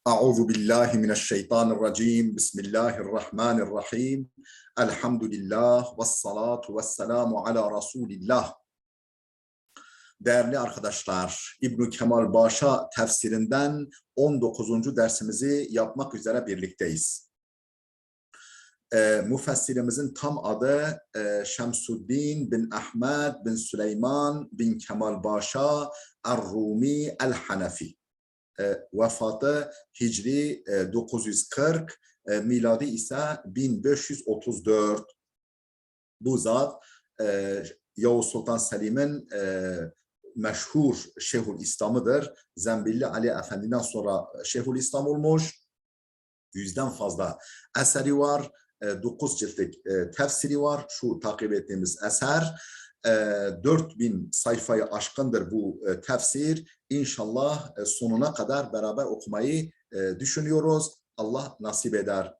Euzu billahi mineşşeytanirracim. Bismillahirrahmanirrahim. Elhamdülillah ve salatu ve selamu ala Resulillah. Değerli arkadaşlar, İbn Kemal Başa tefsirinden 19. dersimizi yapmak üzere birlikteyiz. Müfessirimizin tam adı Şemsuddin bin Ahmed bin Süleyman bin Kemal Başa Er-Rumi El-Hanefi. Vefatı Hicri 940, miladi ise 1534. Bu zat Yavuz Sultan Selim'in meşhur Şeyhülislam'ıdır. Zembilli Ali Efendi'den sonra Şeyhülislam olmuş. 100'den fazla eseri var. 9 ciltlik tefsiri var. Şu takip ettiğimiz eser. 4000 sayfayı aşkındır bu tefsir. İnşallah sonuna kadar beraber okumayı düşünüyoruz. Allah nasip eder.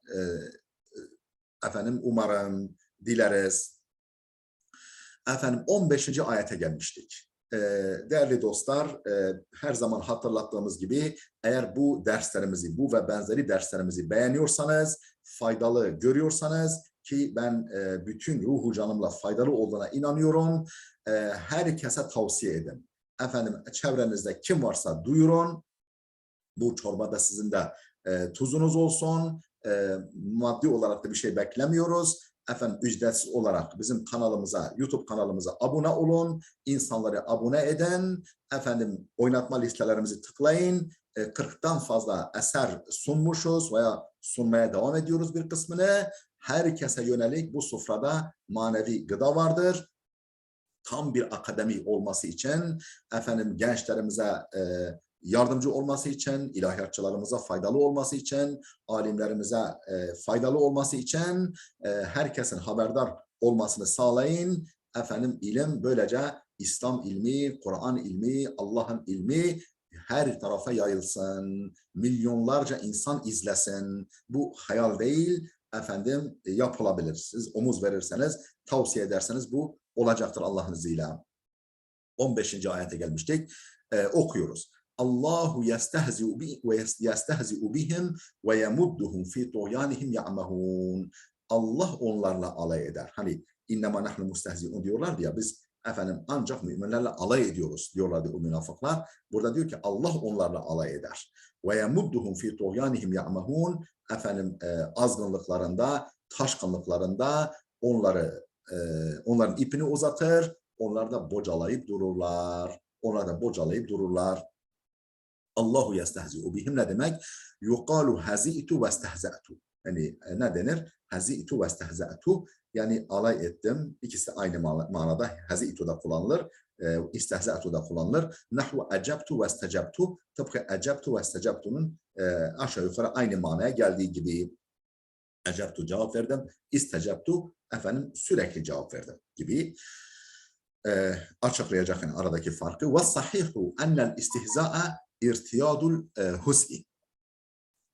Efendim umarım, dileriz. Efendim 15. ayete gelmiştik. Değerli dostlar, her zaman hatırlattığımız gibi eğer bu derslerimizi, bu ve benzeri derslerimizi beğeniyorsanız, faydalı görüyorsanız ki ben bütün ruhu canımla faydalı olduğuna inanıyorum, herkese tavsiye edin. Efendim çevrenizde kim varsa duyurun. Bu çorbada sizin de tuzunuz olsun. Maddi olarak da bir şey beklemiyoruz. Efendim ücretsiz olarak bizim kanalımıza, YouTube kanalımıza abone olun. İnsanları abone edin. Efendim oynatma listelerimizi tıklayın. 40'tan fazla eser sunmuşuz veya sunmaya devam ediyoruz bir kısmını. Herkese yönelik bu sofrada manevi gıda vardır. Tam bir akademi olması için, efendim gençlerimize yardımcı olması için, ilahiyatçılarımıza faydalı olması için, alimlerimize faydalı olması için herkesin haberdar olmasını sağlayın. Efendim ilim böylece İslam ilmi, Kur'an ilmi, Allah'ın ilmi her tarafa yayılsın. Milyonlarca insan izlesin. Bu hayal değil, efendim yapılabilir. Siz omuz verirseniz, tavsiye ederseniz bu olacaktır Allah'ın izniyle. 15. ayete gelmiştik. Okuyoruz. Allahu yestehzi'u bihim ve yemudduhum fi tuğyanihim ya'mahun. Allah onlarla alay eder. Hani innema nahnu mustehzi'un diyorlardı ya, biz efendim ancak müminlerle alay ediyoruz diyorlardı o münafıklar. Burada diyor ki Allah onlarla alay eder. Ve yemudduhum fi tuğyanihim ya'mahun. Efendim azgınlıklarında, taşkınlıklarında onların ipini uzatır. Onlar da bocalayıp dururlar. Allahu yestehzi'u bihim ne demek? Yuqalu hazi'tu ve istehza'tu. Yani ne denir? Hazi'tu ve istehza'tu. Yani alay ettim. İkisi aynı manada. Hazi'tu da kullanılır. İstehza'tu da kullanılır. Nahvu acabtu ve istecabtu. Tıpkı acabtu ve istecabtu'nun aşağı yukarı aynı manaya geldiği gibi. Acabtu cevap verdim. İstecabtu efendim sürekli cevap verdim gibi. Açıklayacak yani aradaki farkı. Ve sahihu ennel istihza'a irtiyadul hus'i.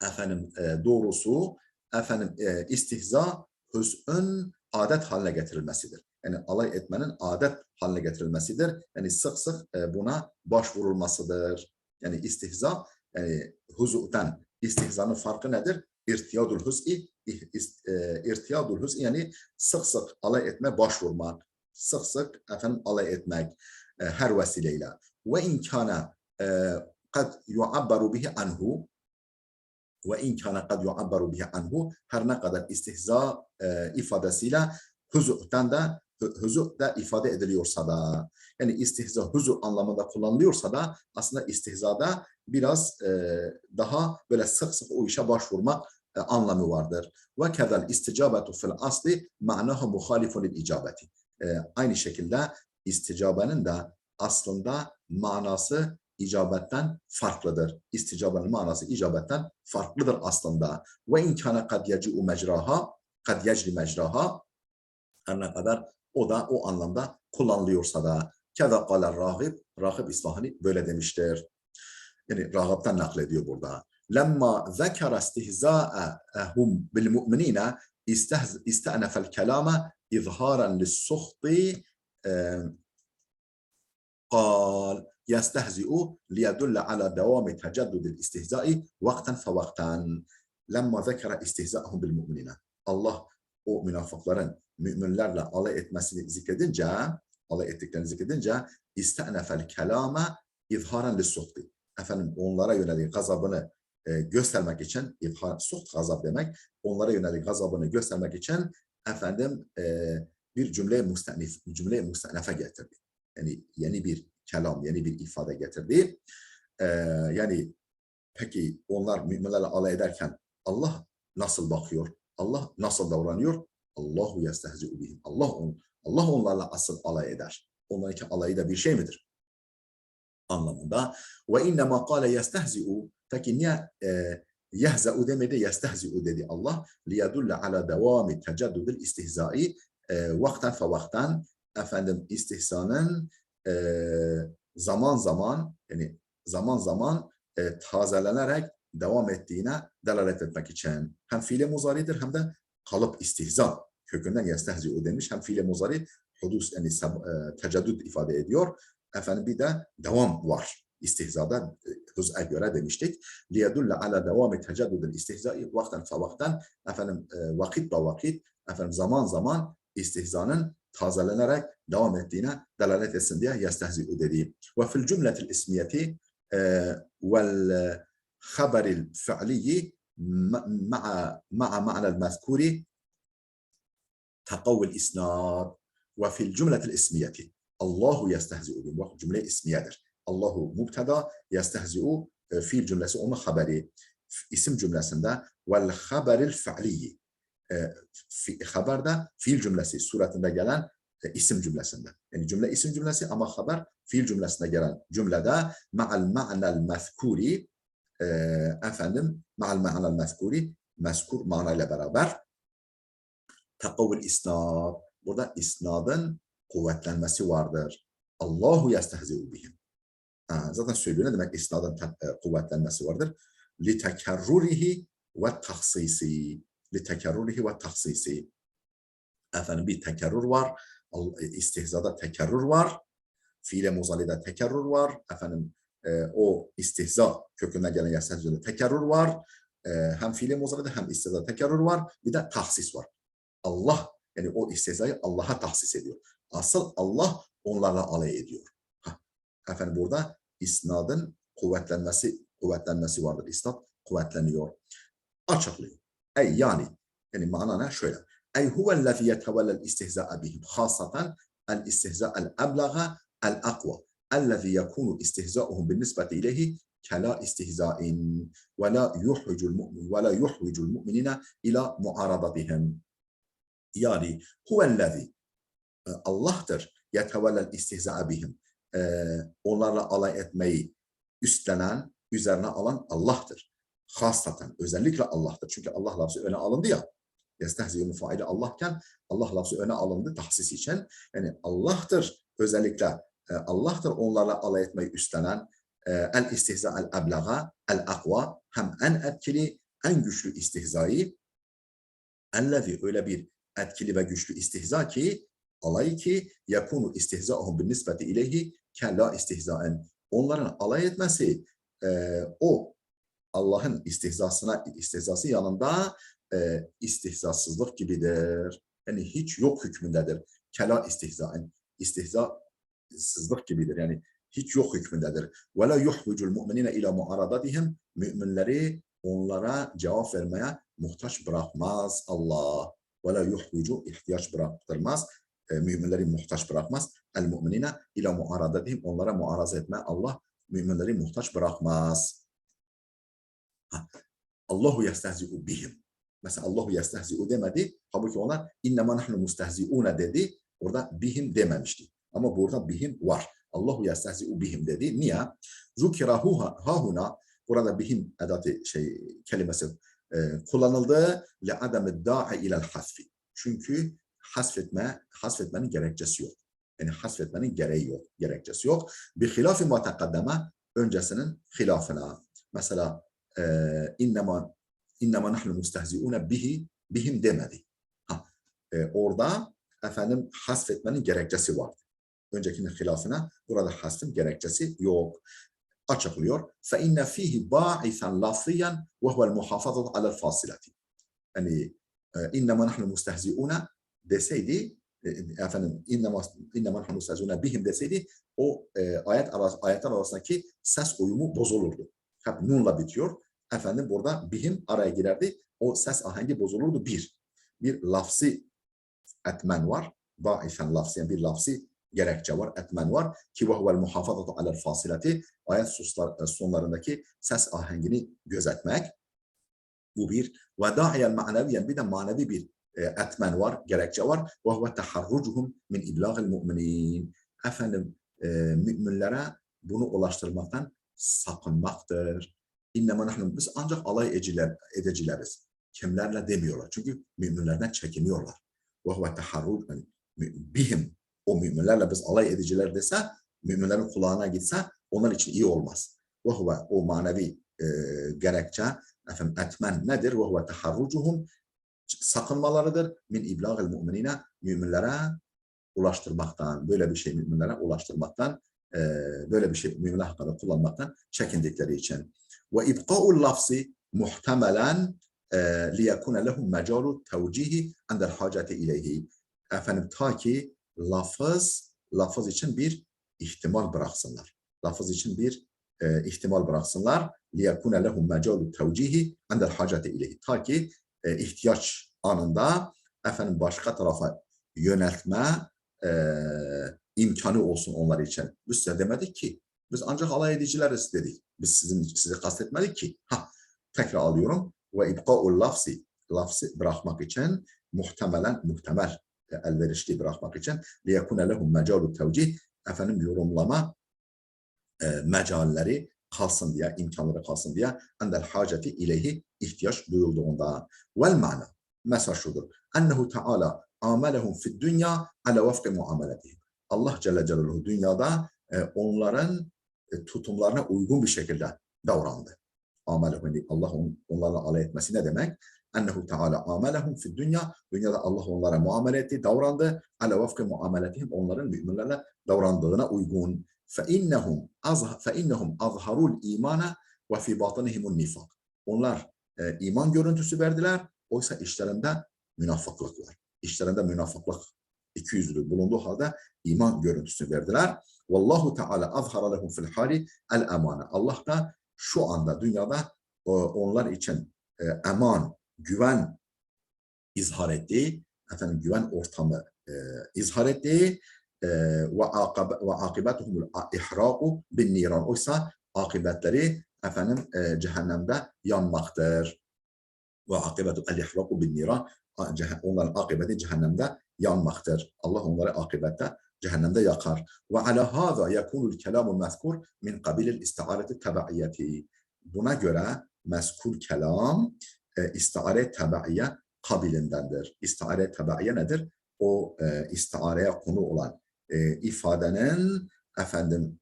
Efendim doğrusu efendim istihza hüs'ün adet haline getirilmesidir. Yani alay etmenin adet haline getirilmesidir. Yani sık sık buna başvurulmasıdır. Yani istihza, yani huzu'dan istihzanın farkı nedir? İrtiyadul hus'i, irtiyadul hus'i yani sık sık alay etme, başvurmak. Sık sık efendim alay etmek her vesileyle. Ve inkâne kad yu'abbaru bihi anhu ve inkâne kad yu'abbaru bihi anhu her ne kadar istihza ifadesiyle huzu'dan da huzu da ifade ediliyorsa da, yani istihza huzu anlamında kullanılıyorsa da aslında istihzada biraz daha böyle sık sık o işe başvurmak anlamı vardır. Ve kedel isticabetu fil asli ma'nahu muhalifun lil icabeti. Aynı şekilde isticabenin de aslında manası icabetten farklıdır. İsticabenin manası icabetten farklıdır aslında. Ve inkâne kad yeci'u mecraha, kad yecri mecraha, her ne kadar o da o anlamda kullanılıyorsa da. Kâda kâler Râgib, Râgib İsfahani böyle demiştir. Yani Râgib'den naklediyor burada. Lemma zekara istihzâ'ehum bil mu'minîne iste'nefel kelâme izhâren lissuhti قال يستهزئ ليدل على دوام تجدد الاستهزاء وقتا فوقتا لما ذكر استهزاءهم بالمؤمنين. Allah o münafıkların müminlerle alay etmesini zikredince, alay ettiklerini zikredince istenefel kelame izharen lissuhti. Efendim onlara yönelik gazabını göstermek için, suht gazap demek, onlara yönelik gazabını göstermek için efendim bir cümle müstenefe getirdi. Yani yeni bir kelam, yeni bir ifade getirdi. Yani peki onlar müminlerle alay ederken Allah nasıl bakıyor? Allah nasıl davranıyor? Allahu yestehzi'u bihim. Allah onlarla asıl alay eder. Onlarınki alayı da bir şey midir? Anlamında. Ve innema kâle yestehzi'u. Peki niye yehze'u demedi, yestehzi'u dedi Allah? Liyedulle ala devamı tecaddudil istihzai vakten fe vakten. Efendim istihsanın zaman zaman tazelenerek devam ettiğine delalet etmek için. Hem fiile muzaridir hem de kalıp istihza kökünden yestehzi'u demiş. Hem fiile muzari hudus yani tecaddüd ifade ediyor. Efendim bir de devam var. İstihzada huz'a göre demiştik. Liyedulle ala devamı tecaddudil istihzai vakten fe vakten. Efendim vakit be vakit. Efendim zaman zaman istihzanın tazelenerek devam ettiğine delalet etsin diye yestehzi'u dediği. Ve fil cümletil ismiyeti vel haberil fi'liyi ma'a ma'nel mezkuri takavvil isnad ve fil cümletil ismiyeti Allahu yestehzi'u bihim. Bak cümle ismiyedir. Allahu mubtada yestehzi'u fiil cümlesi onun haberi. İsim cümlesinde vel haberil fi'liyi haberde fiil cümlesi suretinde gelen isim cümlesinde. Yani cümle isim cümlesi ama haber fiil cümlesinde gelen cümlede ma'al ma'nel mezkuri efendim ma'al ma'nel mezkuri mezkur manayla beraber takavvül isnad. Burada isnadın kuvvetlenmesi vardır. Allahu yestehzi'u bihim. Zaten söylüyor ne demek isnadın kuvvetlenmesi vardır. Litekerrurihi ve tahsisi. Litekerrurihi ve tahsisi. Efendim bir tekerrür var. İstihzada tekerrür var. Fiile muzalide tekerrür var. Efendim o istihza kökünden gelen yestehzi'de tekerrür var. Hem fiile muzalide hem istihzada tekerrür var. Bir de tahsis var. Allah yani o istihzayı Allah'a tahsis ediyor. Asıl Allah onlarla alay ediyor. Efendim burada isnadın kuvvetlenmesi vardır. İsnad kuvvetleniyor. Açıklıyor. Yani manana şöyle. Ey huvellezî yetevellel istihzâ'a bihim. Hasaten el istihzâ'el eblağa el akva. Ellezî yekûnu istihzâ'uhum binnisbeti ileyhi kela istihzâin ve la yuhvicul mu'minine ila muaradatihim. Yani huvellezî Allah'tır yetevellel istihzâ'a bihim. Onlarla alay etmeyi üstlenen, üzerine alan Allah'tır. Hasaten, özellikle Allah'tır. Çünkü Allah lafzı öne alındı ya. Yestehzi'nin faili Allah'ken Allah lafzı öne alındı tahsis için. Yani Allah'tır özellikle Allah'tır onlarla alay etmeyi üstlenen el istihza el eblağa el akva hem en etkili en güçlü istihzayı ellezî öyle bir etkili ve güçlü istihza ki alay ki yakunu istihza'uhum bin nisbeti ileyhi kella istihzaen. Onların alay etmesi o Allah'ın istihzası yanında istihzasızlık gibidir. Yani hiç yok hükmündedir. Kela istihzaen. İstihzasızlık gibidir. Yani hiç yok hükmündedir. Ve la yuhvicul mu'minine ila muaradatihim. Müminleri onlara cevap vermeye muhtaç bırakmaz Allah. Ve la yuhvicu ihtiyaç bıraktırmaz. Müminleri muhtaç bırakmaz. El mu'minine ila muaradatihim. Onlara muaraza etme Allah müminleri muhtaç bırakmaz. Allahu yestehzi'u bihim. Mesela Allahu yestehzi'u demedi. Halbuki ona innema nahnu mustehzi'une dedi. Orada bihim dememişti. Ama burada bihim var. Allahu yestehzi'u bihim dedi. Niye? Zukira hahuna burada bihim edatı kelimesi kullanıldı. Le adamı da'i ilel hasfi. Çünkü hasfetmenin gerekçesi yok. Yani hasfetmenin gereği yok. Gerekçesi yok. Bi hilafi ma taqaddama öncesinin hilafına. Mesela innema nahnu mustehzi'une bihim demedi. Orada efendim hasfetmenin gerekçesi var. öncekinin hilafına burada hasfın gerekçesi yok. Açıklıyor. فَاِنَّ ف۪يهِ بَاعِثًا لَفْظِيًا وَهُوَ الْمُحَافَظَةُ عَلَى الْفَاصِلَةِ. Yani اِنَّمَا نَحْنُ مُسْتَهْزِئُونَ deseydi, efendim اِنَّمَا نَحْنُ مُسْتَهْزِئُونَ bihim deseydi, o ayetler arasındaki ses uyumu bozulurdu. Hep nunla bitiyor. Efendim burada bihim araya girerdi. O ses ahengi bozulurdu. Bir lafzi etmen var. Da'ifen lafzi, bir lafzi gerekçe var, etmen var. Ki ve huvel muhafazatu alel fasilati, ayet sonlarındaki ses ahengini gözetmek. Bu bir. Ve da'iyel maneviyen, bir de manevi bir etmen var, gerekçe var. Ve huve teharrucuhum min iblâgil mu'minin. Efendim, müminlere bunu ulaştırmaktan sakınmaktır. İnnemâ nahnu, biz ancak alay edecileriz. Kimlerle demiyorlar. Çünkü müminlerden çekiniyorlar. Ve huve teharruc, bihim, o müminlerle biz alay ediciler dese, müminlerin kulağına gitse onlar için iyi olmaz. Ve huve, o manevi gerekçe, efendim, etmen nedir? Ve huve teharrucuhum, sakınmalarıdır. Min iblâgil mu'minine, müminlere ulaştırmaktan, böyle bir şey müminlere ulaştırmaktan, böyle bir şey müminler hakkında kullanmaktan çekindikleri için. Ve ibqa'ul lafzi muhtemelen liyekune lehum mecalu tevcihi endel haceti ileyhi. Efendim, ta ki lafız için bir ihtimal bıraksınlar. Lafız için bir ihtimal bıraksınlar. Liyekune lehum mecalu tevcihi endel haceti ileyhi. Ta ki ihtiyaç anında efendim başka tarafa yöneltme imkanı olsun onlar için. Biz size demedik ki, biz ancak alay edicileriz dedik. Biz sizi kastetmedik ki. Tekrar alıyorum. Ve ibqa'ul lafzi bırakmak için, muhtemel elverişli bırakmak için, liyekune lehum mecalu tevcih, efendim yorumlama mecalleri kalsın diye, imkanları kalsın diye, endel haceti ileyhi, ihtiyaç duyulduğunda. Vel mana, mesaj şudur. Ennehu Teala amelehum fid dünya ala vefki muameletihim. Allah Celle Celaluhu dünyada onların tutumlarına uygun bir şekilde davrandı. Amelehum, Allah onlarla alay etmesi ne demek? Ennehu Teala amelehum fid dünya, dünyada Allah onlara muamele etti, davrandı. Ala vefki muameletihim, onların müminlerle davrandığına uygun. فَاِنَّهُمْ اَظْهَرُوا الْا۪يمَانَ وَفِي بَاطِنِهِمُ النِّفَاقِ. Onlar iman görüntüsü verdiler, oysa işlerinde münafıklık var. İşlerinde münafıklık, ikiyüzlülük bulunduğu halde iman görüntüsü verdiler. Vallahu Teala azhara lehum fil hali el emane. Allah da şu anda dünyada onlar için eman, güven izhar ettiği, efendim güven ortamı izhar ettiği ve akibetuhumul ihraqu bin niran. Oysa akıbetleri efendim cehennemde yanmaktır. Ve akibetu el ihraqu bin niran. Onların akıbeti cehennemde yanmaktır. Allah onları akıbette cehennemde yakar. Ve ala hâzâ yekunul kelamul mezkur min kabilil istiareti tebaiyeti. Buna göre mezkur kelam istiare tebaiye kabilindendir. İstiare tebaiye nedir? O istiareye konu olan ifadenin efendim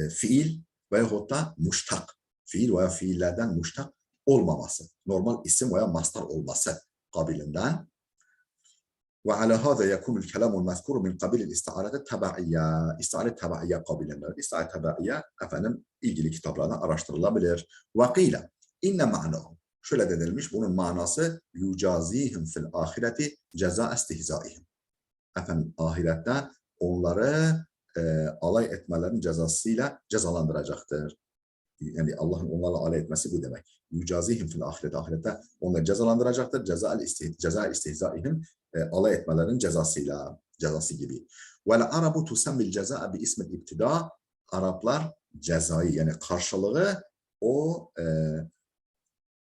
fiil veyahut da muştak, fiil veya fiillerden muştak olmaması, normal isim veya mastar olması kabilinden. Ve ala hâzâ yekunul kelamul mezkûru min kabilil istiareti tebaiye. İstiare tebaiye kabilinden. İstiare tebaiye efendim ilgili kitaplardan araştırılabilir. Ve kîle inne ma'nahu. Şöyle denilmiş, bunun manası yucazihim fil ahireti ceza istihzaihim. Efendim ahirette onları alay etmelerinin cezasıyla cezalandıracaktır. Yani Allah'ın onlarla alay etmesi bu demek. Yucazihim fil ahireti, ahirette onları cezalandıracaktır. Ceza istihzaihim, alay etmelerinin cezası gibi. Vel arabu tusammil cezaa bi ismil ibtida. Araplar cezayı, yani karşılığı o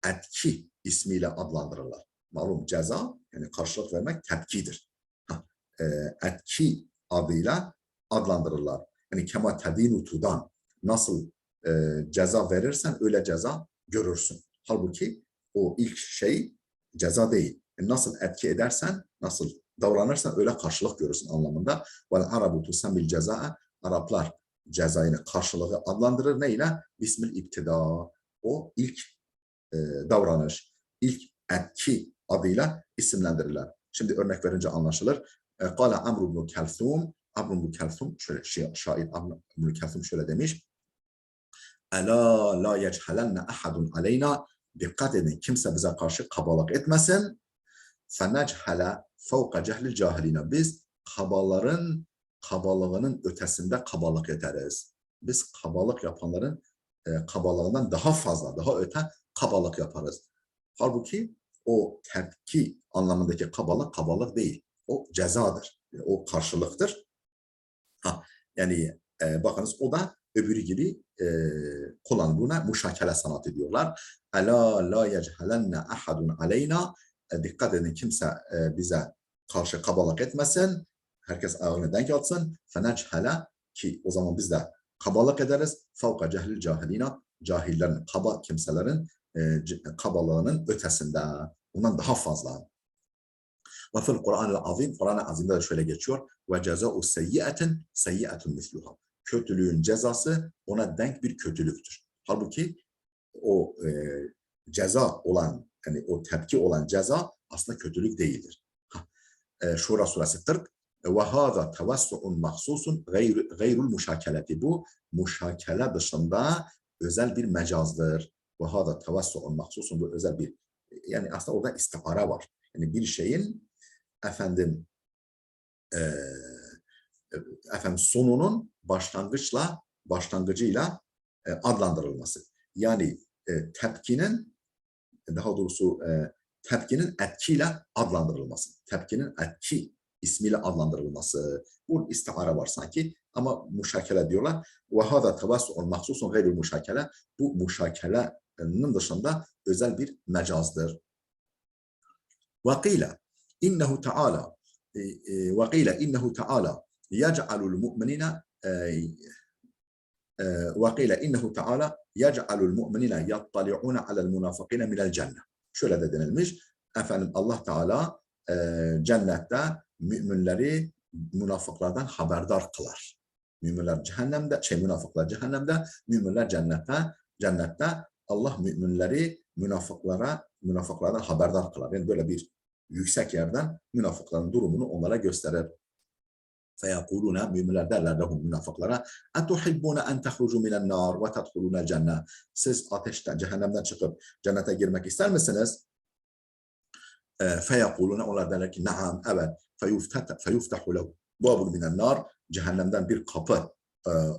etki ismiyle adlandırırlar. Malum ceza, yani karşılık vermek tepkidir. Etki adıyla adlandırırlar. Yani kema tedinu tudan, nasıl ceza verirsen öyle ceza görürsün. Halbuki o ilk şey ceza değil. Nasıl etki edersen, nasıl davranırsan öyle karşılık görürsün anlamında. Vel arabu tusammil cezaa. Araplar cezayı, karşılığı adlandırır neyle? Bismil ibtida. O ilk davranış, ilk etki adıyla isimlendirirler. Şimdi örnek verince anlaşılır. Kale Amr ibn Kelthum, Amr ibn Kelthum, şöyle şair Amr ibn Kelthum şöyle demiş. Ela la yechhalenne ahadun aleyna, dikkat edin kimse bize karşı kabalık etmesin. Fenechale fevka cehlil cahilina, biz kabalığının ötesinde kabalık ederiz. Biz kabalık yapanların kabalığından daha fazla, daha öte kabalık yaparız. Halbuki o tepki anlamındaki kabalık değil. O cezadır. O karşılıktır. Yani bakınız o da öbürü gibi kullanıldığına muşakele sanatı diyorlar. Ela la yechhalenne ahadun aleyna, dikkat edin kimse bize karşı kabalık etmesin. Herkes ayağını denk atsın. Fenechale, ki o zaman biz de kabalık ederiz. Fevka cehlil cahilina, cahillerin, kaba kimselerin kabalığının ötesinde. Bundan daha fazla. Ve fil Kur'an-ı Azim, Kur'an-ı Azim'de de şöyle geçiyor. Ve cezâ'u seyyi'etin seyyi'etun misluha. Kötülüğün cezası ona denk bir kötülüktür. Halbuki o ceza olan, yani o tepki olan ceza aslında kötülük değildir. Şura suresi 40. Ve hâzâ tevessu'un mahsusun gayrul muşakeleti. Bu muşakele dışında özel bir mecazdır. Ve hâzâ tevessu'un mahsusun, bu özel bir, yani aslında orada istihara var. Yani bir şeyin sonunun başlangıcıyla adlandırılması. Yani tepkinin, daha doğrusu tepkinin etkiyle adlandırılması. Tepkinin etki ismiyle adlandırılması. Bu istihara var sanki ama muşakele diyorlar. Ve hâzâ tevassu'un mahsusun gayrul muşakele. Bu muşakelenin dışında özel bir mecazdır. وقيل إنه تعالى وقيل إنه تعالى يجعل المؤمنين وقيل إنه تعالى يجعل المؤمنين يطلعون على المنافقين من الجنة. Şöyle de denilmiş. Allah Teala cennette müminleri münafıklardan haberdar kılar. Müminler cehennemde, münafıklar cehennemde, müminler cennette Allah müminleri münafıklardan haberdar kılar. Yani böyle bir yüksek yerden münafıkların durumunu onlara gösterir. Feyekuluna, müminler derler lehum, münafıklara, etuhibbuna en tehrucu minen nar ve tedhuluna cennet. Siz ateşten, cehennemden çıkıp cennete girmek ister misiniz? Feyekuluna, onlar derler ki naam, evet. Feyuftehu lehu babun minen nar, cehennemden bir kapı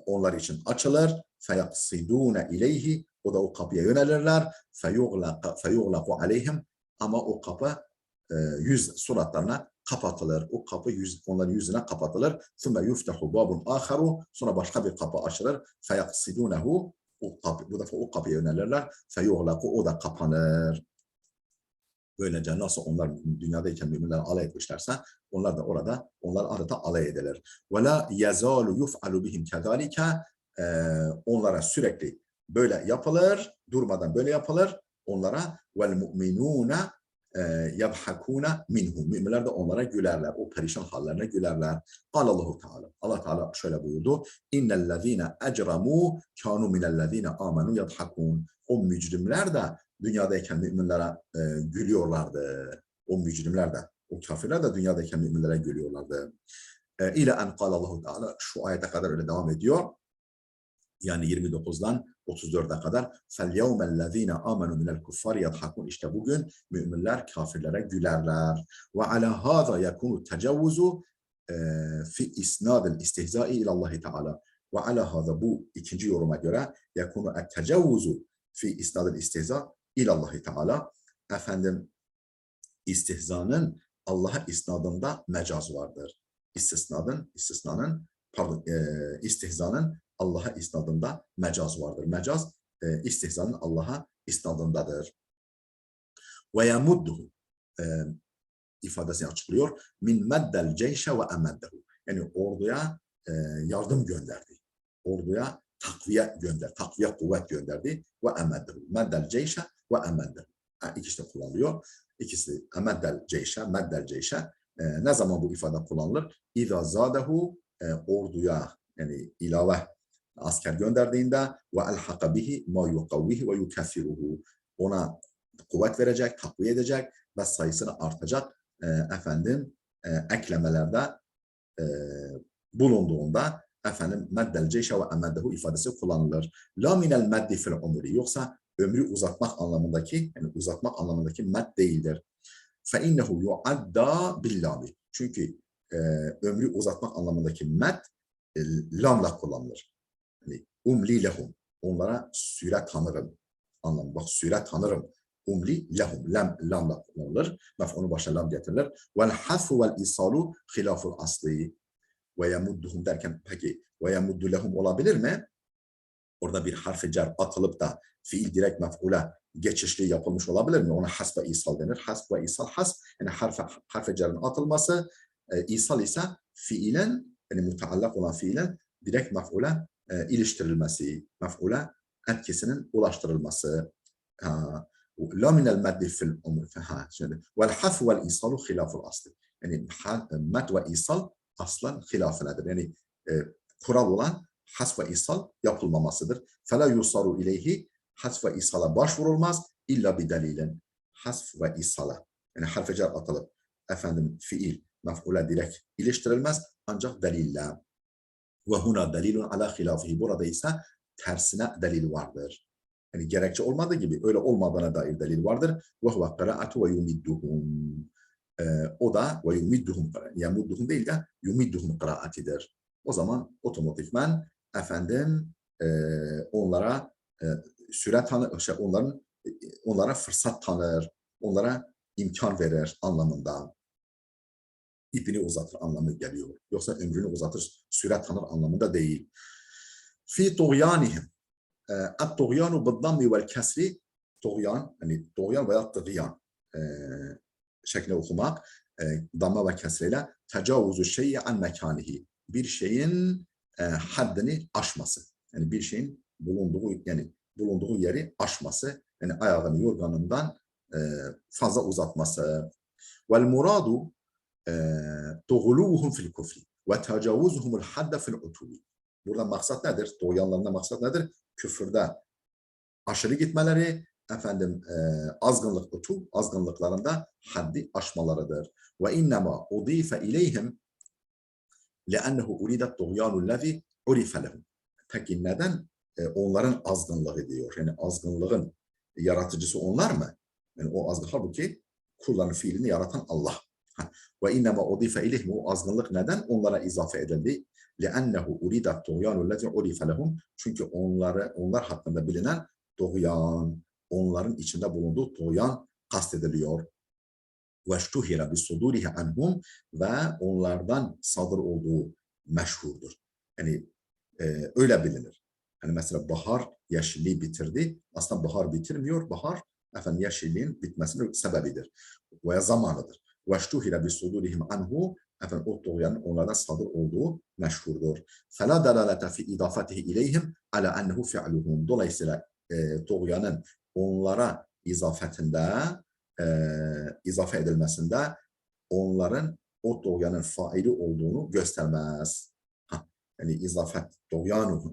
onlar için açılır. Feyaksidune ileyhi, o da o kapıya yönelirler. Feyuglaku aleyhim, ama o kapı suratlarına kapatılır. O kapı onların yüzüne kapatılır. Sümme yuftehu babun aharu, sonra başka bir kapı açılır. Feyaksidunehu, bu defa o kapıya yönelirler. Feyuglaku, o da kapanır. Böylece nasıl onlar dünyadayken müminler alay etmişlerse onlar da orada onlar adeta alay edilir. Ve la yezalu yuf'alu bihim kezalike, onlara sürekli böyle yapılır, durmadan böyle yapılır onlara. Vel mu'minune yadhakuna minhum, müminler de onlara gülerler, o perişan hallerine gülerler. Allahu Teala, Allah Teala şöyle buyurdu: İnnellezine ecremu kanu minellezine amenu yadhakun. O mücrimler de dünyadayken müminlere gülüyorlardı. O mücrimler de, o kafirler de dünyadayken müminlere gülüyorlardı. İle en kâle Allahu Teala, şu ayete kadar öyle devam ediyor. Yani 29'dan 34'e kadar. فَالْيَوْمَ الَّذ۪ينَ آمَنُوا مِنَ الْكُفَّارِ يَضْحَكُونَ. İşte bugün müminler kafirlere gülerler. وَعَلَى هَذَا يَكُونُ التَّجَوُّزُ fi isnadil istihzai ilallahi Teala. وَعَلَى هَذَا, bu ikinci yoruma göre, يَكُونُ التَّجَوُّزُ fi isnadil istihza ilallahi Teala. İstihzanın Allah'a isnadında mecaz vardır. İstihzanın Allah'a isnadında mecaz vardır. Mecaz, istihzanın Allah'a isnadındadır. Ve yemudduhu ifadesini açıklıyor. Min meddel ceyşe ve emeddehu. Yani orduya yardım gönderdi. Orduya takviye gönderdi. Takviye kuvvet gönderdi. Ve emeddehu. Meddel ceyşe ve emeddehu. İkisi de kullanılıyor. İkisi meddel ceyşe. Ne zaman bu ifade kullanılır? İza zadehu, orduya, yani ilave asker gönderdiğinde, ve elhaka bihi ma yukavvihi ve yukeffiruhu, ona kuvvet verecek, takviye edecek ve sayısını artacak eklemelerde bulunduğunda efendim meddel ceşe ve emeddehu ifadesi kullanılır. La minel meddi fil umri, yoksa ömrü uzatmak anlamındaki, yani uzatmak anlamındaki med değildir. Fe innehu yuadda billami. Çünkü ömrü uzatmak anlamındaki med lamla kullanılır. Yani umli lehum. Onlara süre tanırım anlamı. Bak, süre tanırım. Umli lehum. Lamla kullanılır. Mef'unu başa lam getirilir. Vel hafu vel isalu hilaful asli. Ve yemudduhum derken peki ve yemuddu lehum olabilir mi? Orada bir harf-i cer atılıp da fiil direkt mef'ule geçişli yapılmış olabilir mi? Ona hasf ve isal denir. Hasf ve isal, hasf yani harf-i cerin atılması, isal ise fiilen, yani müteallak olan fiilen direkt mef'ule iliştirilmesi, mef'ule etkisinin ulaştırılması. La minel meddi fil umr. Vel hasf vel isalu hilaful asli. Yani med ve isal aslan hilafınadır. Yani kural olan hasf ve isal yapılmamasıdır. فَلَا يُصَرُ اِلeyhi, hasf ve isala başvurulmaz illa bir delilin. Hasf ve isala, yani harf-i cer atılıp efendim fiil mef'ule direkt iliştirilmez ancak delille. Ve huna delilun ala hilafihi, burada ise tersine delil vardır. Yani gerekçe olmadığı gibi öyle olmadığına dair delil vardır. Ve huve kıraatu ve yumidduhum. O da ve yumidduhum, yamudduhum değil de yumidduhum kıraatidir. O zaman otomatikman efendim onlara süre tanır, onlara fırsat tanır, onlara imkan verir anlamında. İpini uzatır anlamı geliyor. Yoksa ömrünü uzatır, süre tanır anlamında değil. Fi tuğyanihim. Et-tuğyanu bid-dammi vel-kesri, tuğyan, hani tuğyan veya tıgyan şeklinde okumak, damma ve kesreyle tecavuzu şey'i an mekanihi, bir şeyin haddini aşması. Yani bir şeyin bulunduğu yeri aşması, yani ayağını yorganından fazla uzatması. Vel muradu tuğuluhum fil kufri ve tecavuzhumul hadde fil utubi. Burada maksat nedir? Tuğyanlarında maksat nedir? Küfürde aşırı gitmeleri, efendim azgınlıklarında haddi aşmalarıdır. Ve innema udife ileyhim le'ennehu uridet tuğyanu lezi urife lehum. Peki neden onların azgınlığı diyor? Yani azgınlığın yaratıcısı onlar mı? Yani o azgınlık, halbuki kulların fiilini yaratan Allah. Ve innema udife ileyhim, o azgınlık neden onlara izafe edildi? لأنه أريد الطغيان الذي عرف لهم. Çünkü onlar hakkında bilinen tuğyan, onların içinde bulunduğu tuğyan kastediliyor. وَاشْتُهِرَ بِصُدُورِهِ عَنْهُمْ, ve onlardan sadır olduğu meşhurdur. Yani öyle bilinir. Yani mesela bahar yeşilliği bitirdi. Aslında bahar bitirmiyor. Bahar efendim yeşilliğin bitmesinin sebebidir. Veya zamanıdır. وَاشْتُهِرَ بِصُدُورِهِمْ عَنْهُ, efendim o tuğyanın onlardan sadır olduğu meşhurdur. فَلَا دَلَالَةَ فِي اِضَافَتِهِ اِلَيْهِمْ عَلَى أَنَّهُ فِعْلُهُمْ. Dolayısıyla tuğyanın onlara izafe edilmesinde onların o tuğyanın faili olduğunu göstermez. Yani izafet, tuğyan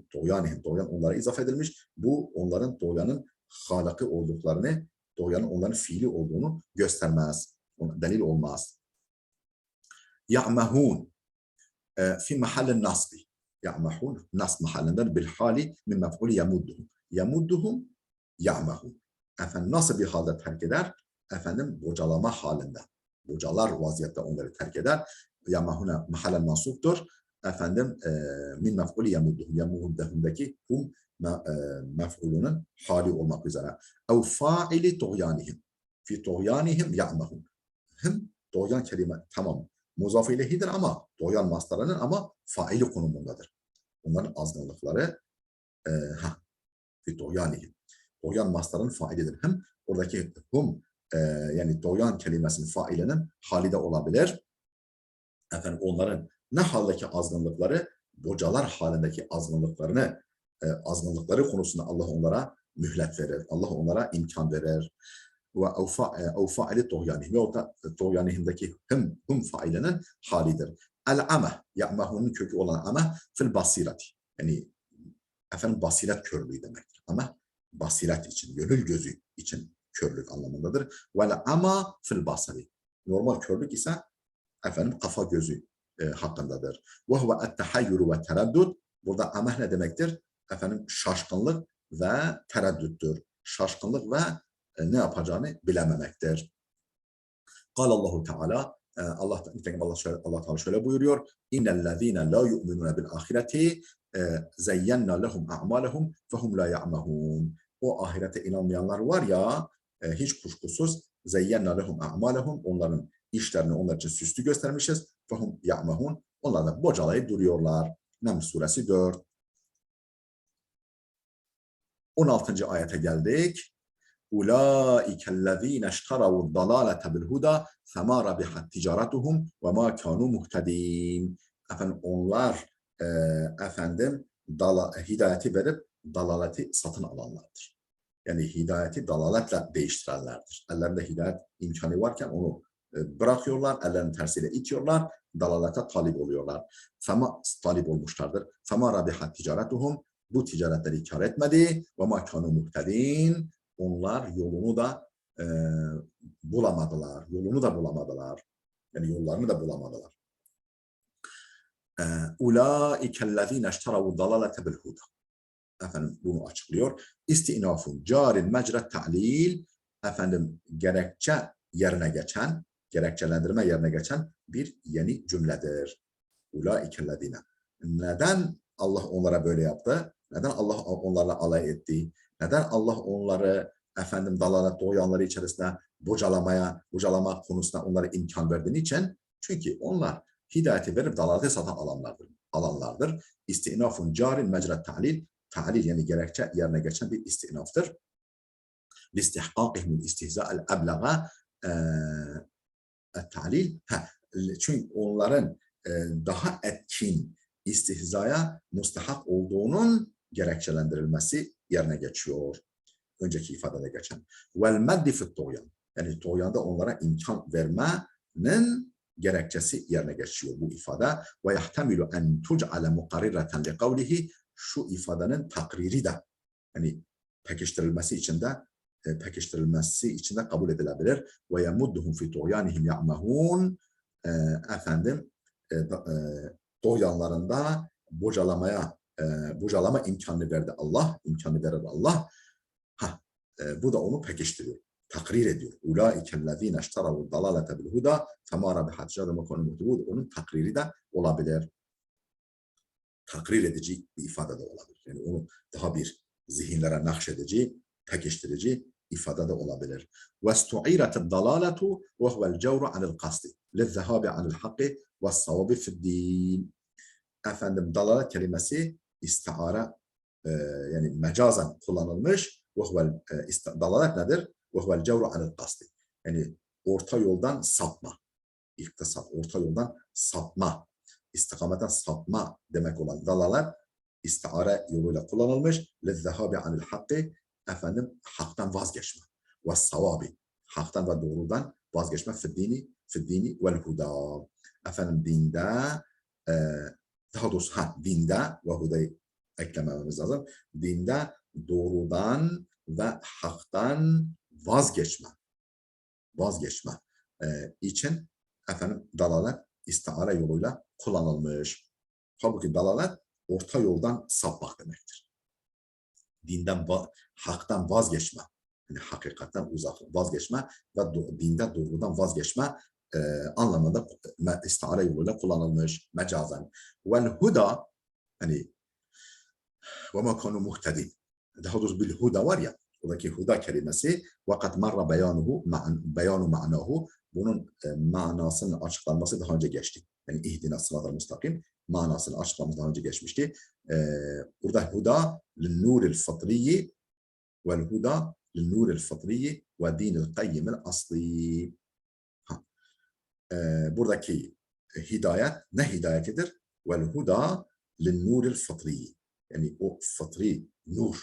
onlara izafe edilmiş. Bu onların tuğyanın halıkı olduklarını, tuğyanın onların fiili olduğunu göstermez. Delil olmaz. Ya'mahun fi mahallin nasbi. Ya'mahun nasb mahallinden bil hali min mef'ul yamudduhum. Yamudduhum ya'mahun. Efendim nasıl bir halde terk eder? Efendim bocalama halinde. Bocalar vaziyette onları terk eder. Ya'mahuna mahallen mansuptur. Efendim min mef'ul yamudduhum. Yamudduhum'daki hum mef'ulunun hali olmak üzere. Ev fa'ili tuğyanihim. Fi tuğyanihim ya'mahun. Hem tuğyan kelime tamam muzaf ileyhidir ama tuğyan mastarının ama faili konumundadır. Bunların azgınlıkları fi tuğyanihim. Tuğyan mastarının failidir. Hem oradaki hum yani tuğyan kelimesinin failinin hali de olabilir. Efendim onların ne haldeki azgınlıkları, bocalar halindeki azgınlıkları konusunda Allah onlara mühlet verir. Allah onlara imkan verir. Ve faili tuğyanihim. Ve o da tuğyanihimdeki hum failinin halidir. El-ameh, ya'mehunun kökü olan ameh fil basirati. Yani efendim basiret körlüğü demektir. Ama basiret için, gönül gözü için körlük anlamındadır. Ve ama fil basari. Normal körlük ise efendim kafa gözü hakkındadır. Ve huve ettehayyuru ve tereddüd. Burada ameh ne demektir? Efendim şaşkınlık ve tereddüttür. Şaşkınlık ve ne yapacağını bilememektir. قال الله تعالى Allah Teala şöyle buyuruyor. İnnellezîne la yu'minûne bil ahireti zeyyenna lehum a'malehum fehum la ya'mehûn. O ahirete inanmayanlar var ya, hiç kuşkusuz zeyyenna lehum a'malehum, onların işlerini onlar için süslü göstermişiz. Fehum ya'mehûn. Onlar da bocalayıp duruyorlar. Neml suresi 4. 16. ayete geldik. Ulaikellezîne işteravud-dalâlete bil-huda femâ rabihat ticaretuhum ve mâ kânû muhtedîn. Efendim onlar hidayeti verip dalaleti satın alanlardır. Yani hidayeti dalaletle değiştirenlerdir. Ellerinde hidayet imkanı varken onu bırakıyorlar, ellerinin tersiyle itiyorlar, dalalete talip oluyorlar. Fema talip olmuşlardır. Femâ rabihat ticaretuhum. Bu ticaretleri kar etmedi. Ve mâ kânû muhtedîn. Onlar yolunu da bulamadılar. Yolunu da bulamadılar. Yani yollarını da bulamadılar. Ulaikellezîne işteravud dalalete bil huda. Efendim bunu açıklıyor. İstinafun carin mecret ta'lil. Efendim gerekçelendirme yerine geçen bir yeni cümledir. Ulaikellezîne. Neden Allah onlara böyle yaptı? Neden Allah onlarla alay etti? Neden Allah onları dalalette oyanları içerisinde bocalama konusunda onlara imkan verdiği için? Çünkü onlar hidayeti verip dalalete satan alanlardır. İstinafun carin mecret ta'lil. Ta'lil yani gerekçe yerine geçen bir istinaftır. Listihqaqihimul istihza'el eblağa ta'lil. Çünkü onların daha etkin istihzaya mustahak olduğunun gerekçelendirilmesi yerine geçiyor. Önceki ifadede geçen. Vel meddi fit toğyan. Yani toğyanda onlara imkan vermenin gerekçesi yerine geçiyor bu ifade. Ve yahtemilu en tuc'ale muqarrireten li kavlihi. Şu ifadenin takriri de yani pekiştirilmesi için de kabul edilebilir. Ve yemudduhum fi toğyanihim ya'mehun. Toğyanlarında bocalama imkanı verdi Allah. İmkanı verir Allah. Bu da onu pekiştiriyor. Takrir ediyor. Ulaikellezîne işteravud dalalete bil huda femâ rabihat ticaretuhum ve kânû muhtedîn. Onun takriri de olabilir. Takrir edici bir ifade de olabilir. Yani onu daha bir zihinlere nakşedici, pekiştirici ifade de olabilir. وَاسْتُعِيرَتِ الضَّلَالَةُ وَهُوَ الْجَوْرُ عَنِ الْقَصْدِ لِلذَّهَابِ عَنِ الْحَقِّ وَالصَّوَابِ فِي الدِّينِ. Dalalet kelimesi istiara yani mecazen kullanılmış. Dalalet nedir? وَهُوَ الْجَوْرُ عَنِ الْقَصْدِ. Yani orta yoldan sapma. Orta yoldan sapma. İstikametten sapma demek olan dalalet istiare yoluyla kullanılmış. لِلذَّهَابِ عَنِ الْحَقِّ. Haktan vazgeçme. وَالصَّوَابِ. Haktan ve doğrudan vazgeçme. فِي وَالْهُدَى. Dinde daha doğrusu dinde ve hudayı eklememiz lazım. Dinde doğrudan ve haktan vazgeçme için dalalet istiare yoluyla kullanılmış. Halbuki dalalet orta yoldan sapmak demektir. Haktan vazgeçme, yani hakikatten vazgeçme ve dinde doğrudan vazgeçme anlamında istiare yoluyla kullanılmış mecazen. Vel huda hani ve ma kanu muhtedin. Daha doğrusu bil huda var ya, oradaki huda kelimesi vakat marra beyanu ma'nahu, bunun manasının açıklanması daha önce geçti. Yani ihdina sıratal mustakim manasını açıklamamız daha önce geçmişti. Burada huda linnuril fatriyi vel huda linnuril fatriyi ve dinil qayyimil asli. Buradaki hidayet ne hidayetidir? Vel huda linnuril fatriyi. Yani o fatri nur,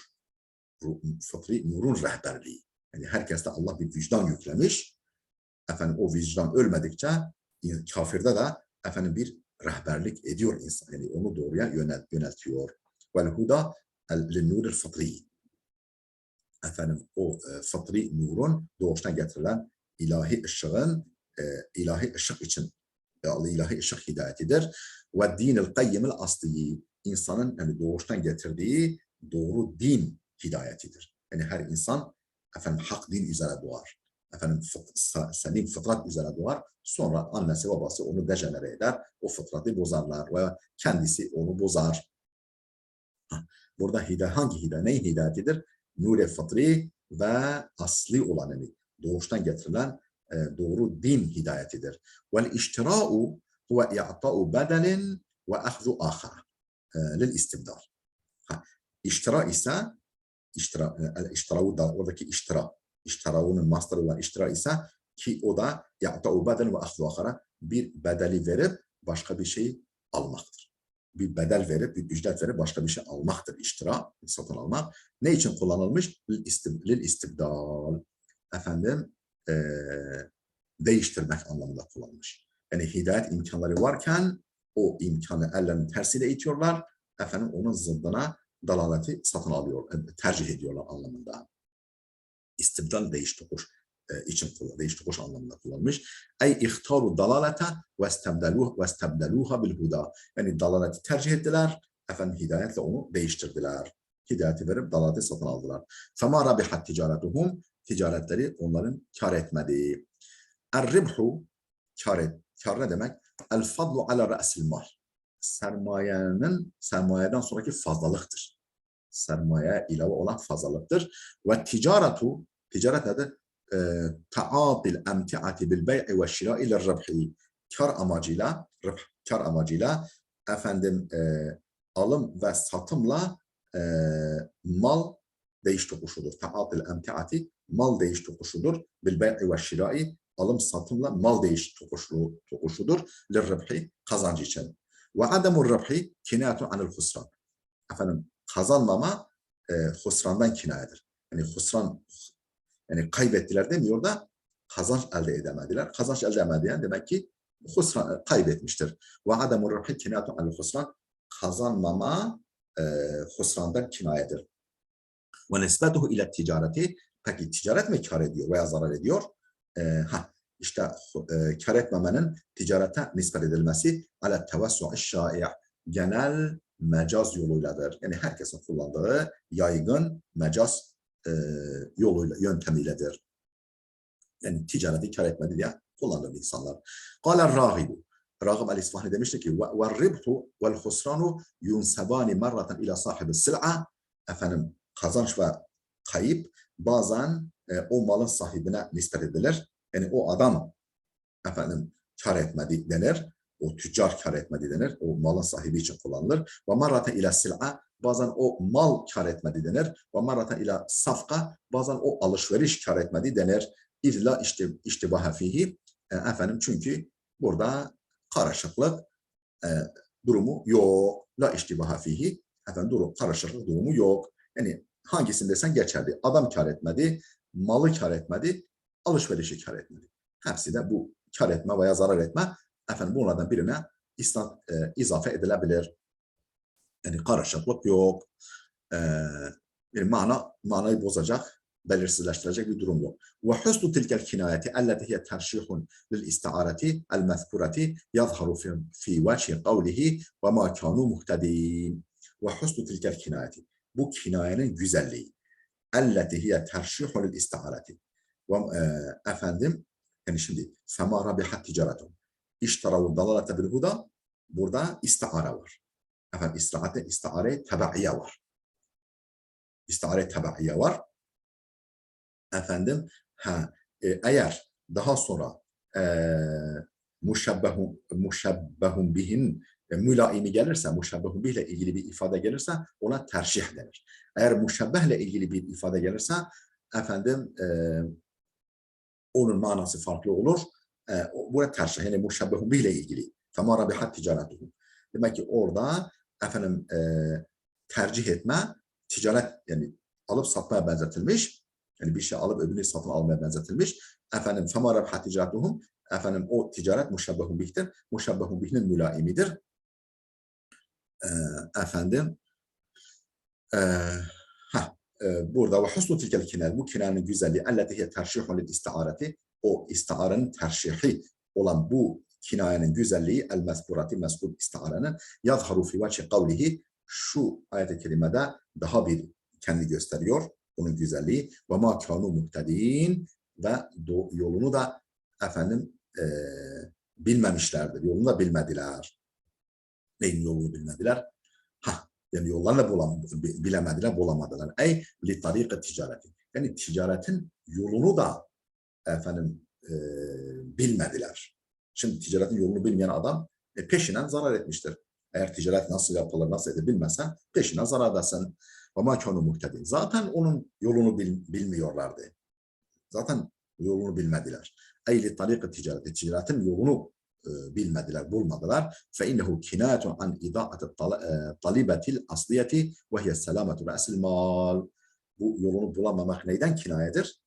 nurun rehberliği. Yani herkeste Allah bir vicdan yüklemiş. O vicdan ölmedikçe kafirde de bir rehberlik ediyor insan. Yani onu doğruya yöneltiyor. Vel huda linnuril fatriyi. O fatri nurun doğuştan getirilen ilahi ışık için Allah ilahi ışık hidayetidir. Ve dinil kayyimil asliyi, insanın yani doğuştan getirdiği doğru din hidayetidir. Yani her insan efendim hak din üzere doğar. Efendim senin fıtrat üzere doğar. Sonra annesi babası onu dejenere eder. O fıtratı bozarlar ve kendisi onu bozar. Burada hangi hidayet? Neyin hidayetidir? Nur-i fıtri ve asli olan yani doğuştan getirilen doğru din hidayetidir. Vel iştira'u huve i'ta'u bedelin ve ahzu ahara lil istibdal. İştira ise iştiravu da oradaki iştiravunun mastarı olan iştira ise ki o da i'ta'u bedelin ve ahzu ahara bir bedeli verip başka bir şey almaktır. Bir bedel verip, bir ücret verip başka bir şey almaktır iştira, satın almak. Ne için kullanılmış? Lil istibdal. Efendim, değiştirmek anlamında kullanılmış. Yani hidayet imkanları varken o imkanı ellerinin tersiyle itiyorlar. Efendim onun zıddına dalaleti satın alıyor, tercih ediyorlar anlamında. İstibdal değiş tokuş için değiş tokuş anlamında kullanılmış. Ey ihtaru dalalete ve istebdeluha bil huda. Yani dalaleti tercih ettiler. Efendim hidayetle onu değiştirdiler. Hidayeti verip dalaleti satın aldılar. Fema rabihat ticaretuhum. Ticaretleri onların kar etmedi. Er-ribhu kar ne demek? El-fadlu ala ra'sil mal. Sermayeden sonraki fazlalıktır. Sermaye ilave olan fazlalıktır. Ve ticaret nedir? Ta'atil emti'ati bil bey'i ve şira'i lirrabhi. Kar amacıyla efendim alım ve satımla mal değiş tokuşudur. Ta'atil emti'ati mal değiş tokuşudur. Bil bey'i ve şira'i alım satımla mal değiş tokuşudur. Lirrabhi kazancı için. Ve ademur rabhi kinayetun anil husran. Efendim kazanmama husrandan kinayedir. Yani husran yani kaybettiler demiyor da kazanç elde edemediler. Kazanç elde edemeyen demek ki husran kaybetmiştir. Ve ademur rabhi kinayetun anil husran. Kazanmama husrandan kinayedir. Ve nisbetuhu ile ticareti. Peki ticaret mi kar ediyor veya zarar ediyor? İşte kar etmemenin ticarete nispet edilmesi ala tevessu'i şai' genel mecaz yoluyladır. Yani herkesin kullandığı yaygın mecaz yoluyla, yöntemiyledir. Yani ticareti kar etmedi diye kullanır insanlar. Kâler râgibu. Ragıb el-İsfahani demişti ki وَالرِّبْحُ وَالْخُسْرَانُ يُنْسَبَانِ مَرَّةً اِلَى صَاحِبِ السِّلْعَةِ. Efendim kazanç ve kayıp bazen o malın sahibine nispet edilir. Yani o adam efendim kar etmedi denir. O tüccar kar etmedi denir. O malın sahibi için kullanılır. Ve marrate ila sil'a bazen o mal kar etmedi denir. Ve marrate ila safka bazen o alışveriş kar etmedi denir. İlla iştibaha fihi efendim çünkü burada karışıklık durumu yok. La iştibaha fihi efendim karışıklık durumu yok. Yani hangisini desen geçerli. Adam kar etmedi, malı kar etmedi, alışverişi kar etmedi. Hepsi de bu kar etme veya zarar etme efendim bunlardan birine izafe edilebilir. Yani karışıklık yok. Yani manayı bozacak, belirsizleştirecek bir durum yok. Ve husnu tilkel kinayeti elleti hiye terşihun lil istiareti el mezkureti yazharu fi vecih kavlihi ve ma kanu muhtedin. Ve husnu tilkel kinayeti. Bu kinayenin güzelliği. Elleti hiye terşihun lil istiareti. Efendim yani şimdi fema rabihat ticaretum. İştaravu dalalete bil huda. Burada istiara var. Efendim istiare tebaiye var. İstiare tebaiye var. Efendim eğer daha sonra muşebbehun bihin mülaimi gelirse, muşebbehun bihle ilgili bir ifade gelirse ona terşih denir. Eğer muşebbehle ilgili bir ifade gelirse efendim onun manası farklı olur. Burada tercih yani muşebbehun bihle ilgili. Fema rabihat ticaretuhum. Demek ki orada efendim tercih etme ticaret yani alıp satmaya benzetilmiş. Yani bir şey alıp öbürünü satın almaya benzetilmiş. Efendim fema rabihat ticaretuhum. Efendim o ticaret muşebbehun bihtir. Muşebbehun bihinin mülaimidir. Efendim burada ve husnu tilkel kinal bu kinanın güzelliği elleti hiye terşihun lil istiareti o istiarenin terşihi olan bu kinayenin güzelliği el-mezkurati mezkur istiarenin yazharu fi vecih kavlihi şu ayet-i kerimede daha bir kendi gösteriyor bunun güzelliği ve ma kanu muhtedin ve yolunu da efendim bilmemişlerdir. Yolunu da bilmediler. Neyin yolunu bilmediler? Yani yollarla bilemediler, bulamadılar. Ey li tariqi ticareti. Yani ticaretin yolunu da efendim bilmediler. Şimdi ticaretin yolunu bilmeyen adam peşinden zarar etmiştir. Eğer ticaret nasıl yapılır, nasıl edilir bilmezsen peşinden zarar edersin. Ama konu muhtedin. Zaten onun yolunu bilmiyorlardı. Zaten yolunu bilmediler. Ey li tariqi ticareti. Ticaretin yolunu bilmediler, bulmadılar. فَاِنَّهُ كِنَاتٌ عَنْ اِضَاءَةِ الطَّلِبَةِ الْأَصْلِيَةِ وَهِيَ السَّلَامَةُ رَأْسِ الْمَالِ. Bu yolunu bulamamak neyden kinayedir?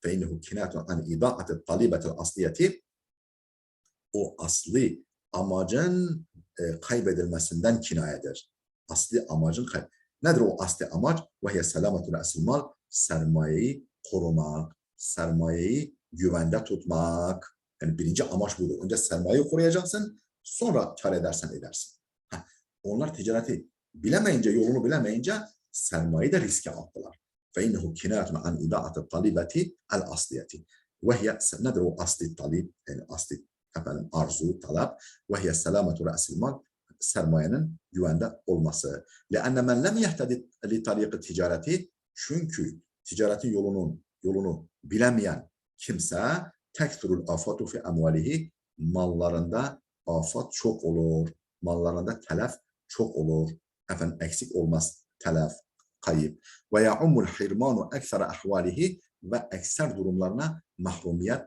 فَاِنَّهُ كِنَاتٌ عَنْ اِضَاءَةِ الطَّلِبَةِ الْأَصْلِيَةِ o asli amacın kaybedilmesinden kinayedir. Asli amacın nedir o asli amaç? وَهِيَ سَلَامَةُ رَأْسِ الْمَالِ sermayeyi korumak, sermayeyi güvende tutmak. Yani birinci amaç budur. Önce sermayeyi koruyacaksın, sonra kar edersen edersin. Onlar ticareti bilemeyince, yolunu bilemeyince sermayeyi de riske attılar. فَاِنَّهُ كِنَاتٌ عَنْ اِدَاءَةِ الطَّلِبَةِ الْأَصْلِيَةِ وَهِيَ nedir o asli talip? Yani asli efendim arzu, talep. وَهِيَ سَلَامَةُ رَأْسِ الْمَالِ sermayenin güvende olması. لَأَنَّ مَنْ لَمْ يَهْتَدِ لِتَارِيقِ ticareti çünkü ticaretin yolunu bilemeyen kimse tekthurul afatu fi amvalihi mallarında afat çok olur. Mallarında telef çok olur. Efendim eksik olmaz telef, kayıp. Ve ya'ummul hirmanu eksera ahvalihi ve ekser durumlarına mahrumiyet,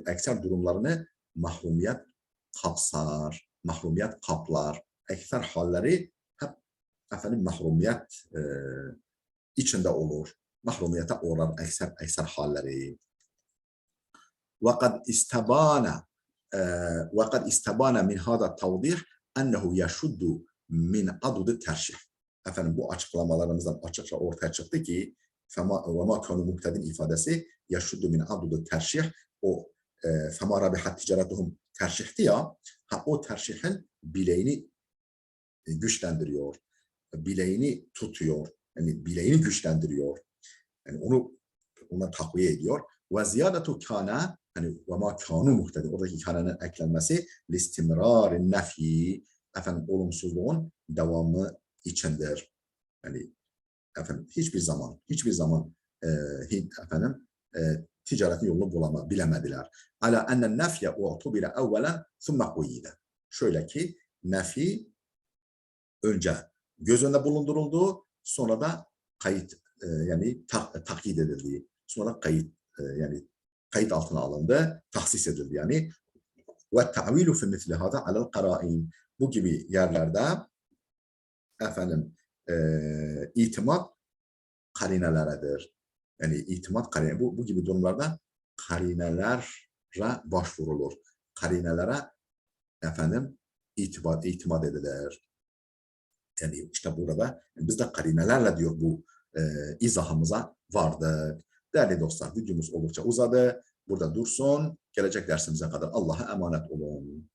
ekser durumlarını mahrumiyet kapsar, mahrumiyet kaplar. Ekser halleri hep efendim mahrumiyet içinde olur. Mahrumiyete uğrar ekser halleri. وقد استبان من هذا التوضيح أنه يشد من عضد الترشيح. Efendim bu açıklamalarımızdan açıkça ortaya çıktı ki وما كانوا muhtedin ifadesi يشد من عضد الترشيح o فما ربحت ticaretuhum terşihti ya o terşihin bileğini güçlendiriyor. Bileğini tutuyor. Yani bileğini güçlendiriyor. Yani ona takviye ediyor. Ve ziyadetu kana hani ve ma kanu muhtedi. Oradaki kananın eklenmesi listimrarin nefi efendim olumsuzluğun devamı içindir. Yani efendim hiçbir zaman efendim ticaretin yolunu bilemediler. Ala enne nefye u'tubire evvelen thumme kuyide. Şöyle ki nefi önce göz önünde bulunduruldu, sonra da kayıt yani takyit edildi. Sonra kayıt yani kayıt altına alındı, tahsis edildi yani. Ve ta'vilu fi misli hada alel qara'in. Bu gibi yerlerde efendim itimat karineleredir. Yani itimat karine bu gibi durumlarda karinelere başvurulur. Karinelere efendim itimat edilir. Yani işte burada biz de karinelerle diyor bu izahımıza vardık. Değerli dostlar videomuz oldukça uzadı. Burada dursun. Gelecek dersimize kadar Allah'a emanet olun.